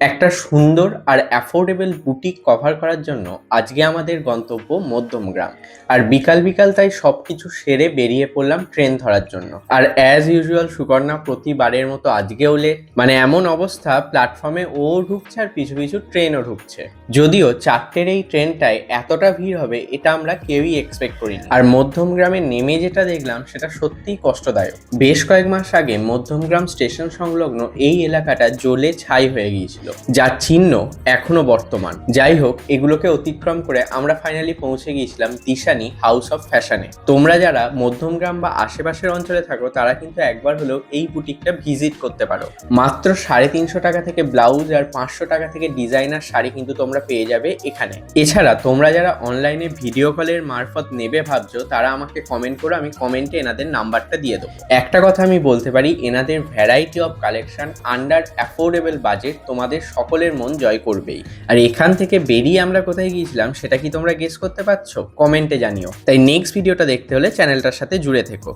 একটা সুন্দর আর affordable boutique cover করার জন্য আজকে আমাদের গন্তব্য মধ্যমগ্রাম। আর বিকাল বিকাল তাই সবকিছু সেরে বেরিয়ে পড়লাম ট্রেন ধরার জন্য। আর অ্যাজ ইউজুয়াল সুকর্ণা প্রতিবারের মতো আজকেও লেট, মানে এমন অবস্থা প্ল্যাটফর্মে ও ঢুকছে আর পিছু পিছু ট্রেনও ঢুকছে। যদিও 4টের এই ট্রেনটায় এতটা ভিড় হবে এটা আমরা কেউই এক্সপেক্ট করিনি। আর মধ্যমগ্রামে নেমে যেটা দেখলাম সেটা সত্যিই কষ্টদায়ক। বেশ কয়েক মাস আগে মধ্যমগ্রাম স্টেশন সংলগ্ন এই এলাকাটা জ্বলে ছাই হয়ে গিয়েছিল, যার চিহ্ন এখনো বর্তমান। যাই হোক, এগুলোকে অতিক্রম করে আমরা ফাইনালি পৌঁছে গিয়েছিলাম দিশানি হাউস অফ ফ্যাশনে। তোমরা যারা মধ্যমগ্রাম বা আশেপাশের অঞ্চলে থাকো তারা কিন্তু একবার হলেও এই বুটিকটা ভিজিট করতে পারো। মাত্র 350 টাকা থেকে ব্লাউজ আর 500 টাকা থেকে ডিজাইনার শাড়ি কিন্তু তোমরা পেয়ে যাবে এখানে। এছাড়া তোমরা যারা অনলাইনে ভিডিও কলের মারফত নেবে ভাবছো তারা আমাকে কমেন্ট করো, আমি কমেন্টে এনাদের নাম্বারটা দিয়ে দেবো। একটা কথা আমি বলতে পারি, এনাদের variety of collection under affordable budget তোমাদের সকলের মন জয় করবেই। আর এখান থেকে বেরিয়ে আমরা কোথায় গিয়েছিলাম সেটা কি তোমরা গেস করতে পারছো? কমেন্টে জানিও। তাই নেক্সট ভিডিওটা দেখতে হলে চ্যানেলটার সাথে জুড়ে থেকো।